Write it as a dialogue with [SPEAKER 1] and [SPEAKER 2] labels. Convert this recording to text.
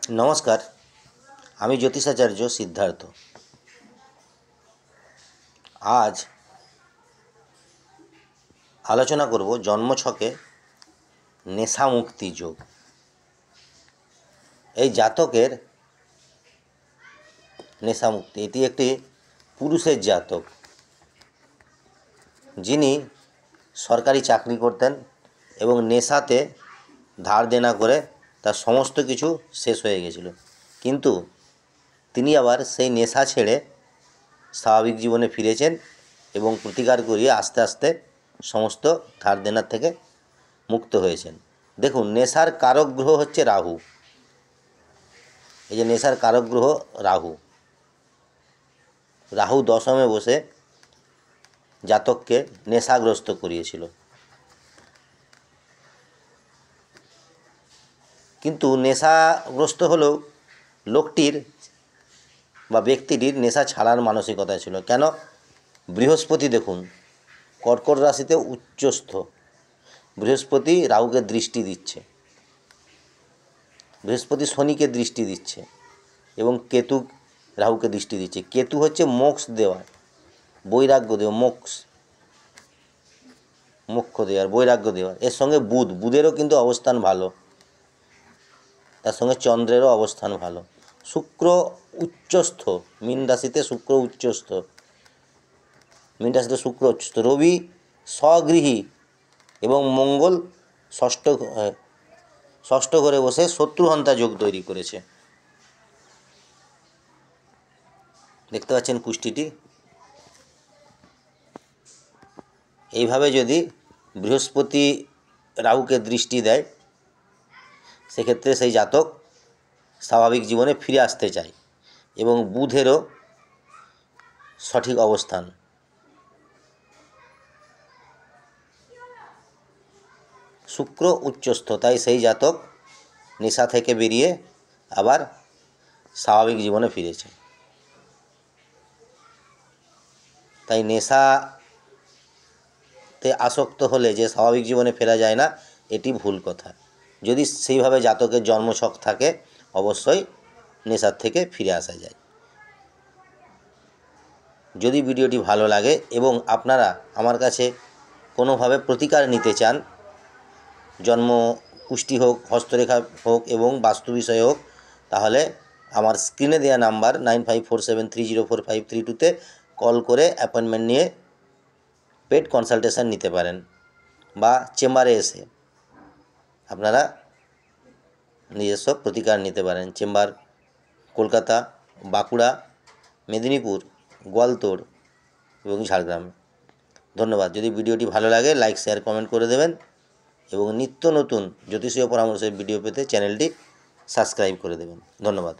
[SPEAKER 1] নমস্কার, আমি জ্যোতিষাচার্য সিদ্ধার্থ। আজ আলোচনা করব জন্মছকে নেশামুক্তি যোগ। এই জাতকের নেশামুক্তি, এটি একটি পুরুষের জাতক, যিনি সরকারি চাকরি করতেন এবং নেশাতে ধার দেনা করে তার সমস্ত কিছু শেষ হয়ে গেছিল। কিন্তু তিনি আবার সেই নেশা ছেড়ে স্বাভাবিক জীবনে ফিরেছেন এবং প্রতিকার করিয়ে আস্তে আস্তে সমস্ত ধার দেনার থেকে মুক্ত হয়েছেন। দেখুন, নেশার কারক গ্রহ হচ্ছে রাহু। এই যে নেশার কারক গ্রহ রাহু দশমে বসে জাতককে নেশাগ্রস্ত করিয়েছিল। কিন্তু নেশাগ্রস্ত হলেও লোকটির বা ব্যক্তিটির নেশা ছাড়ার মানসিকতা ছিল। কেন? বৃহস্পতি দেখুন কর্কট রাশিতে উচ্চস্থ, বৃহস্পতি রাহুকে দৃষ্টি দিচ্ছে, বৃহস্পতি শনিকে দৃষ্টি দিচ্ছে এবং কেতু রাহুকে দৃষ্টি দিচ্ছে। কেতু হচ্ছে মোক্ষ দেওয়া, বৈরাগ্য দেওয়া, মোক্ষ দেওয়ার, বৈরাগ্য দেওয়ার। এর সঙ্গে বুধেরও কিন্তু অবস্থান ভালো, তার সঙ্গে চন্দ্রেরও অবস্থান ভালো। শুক্র উচ্চস্থ, মীন রাশিতে শুক্র উচ্চস্থ, রবি স্বগৃহী এবং মঙ্গল ষষ্ঠ ঘরে বসে শত্রুহন্তা যোগ তৈরি করেছে। দেখতে পাচ্ছেন কুষ্টিটি। এইভাবে যদি বৃহস্পতি রাহুকে দৃষ্টি দেয়, সেক্ষেত্রে সেই জাতক স্বাভাবিক জীবনে ফিরে আসতে চায়। এবং বুধেরও সঠিক অবস্থান, শুক্র উচ্চস্থ, তাই সেই জাতক নেশা থেকে বেরিয়ে আবার স্বাভাবিক জীবনে ফিরেছে। তাই নেশাতে আসক্ত হলে যে স্বাভাবিক জীবনে ফেরা যায় না, এটি ভুল কথা। যদি সেইভাবে জাতকের জন্মছক থাকে, অবশ্যই নেশার থেকে ফিরে আসা যায়। যদি ভিডিওটি ভালো লাগে এবং আপনারা আমার কাছে কোনোভাবে প্রতিকার নিতে চান, জন্ম কুষ্টি হোক, হস্তরেখা হোক এবং বাস্তু বিষয় হোক, তাহলে আমার স্ক্রিনে দেওয়া নাম্বার 9547304532-তে কল করে অ্যাপয়েন্টমেন্ট নিয়ে পেড কনসালটেশন নিতে পারেন, বা চেম্বারে এসে আপনারা নিজস্ব প্রতিকার নিতে পারেন। চেম্বার কলকাতা, বাঁকুড়া, মেদিনীপুর, গোয়ালতোড় এবং ঝাড়গ্রাম। ধন্যবাদ। যদি ভিডিওটি ভালো লাগে লাইক, শেয়ার, কমেন্ট করে দেবেন এবং নিত্য নতুন জ্যোতিষীয় পরামর্শের ভিডিও পেতে চ্যানেলটি সাবস্ক্রাইব করে দেবেন। ধন্যবাদ।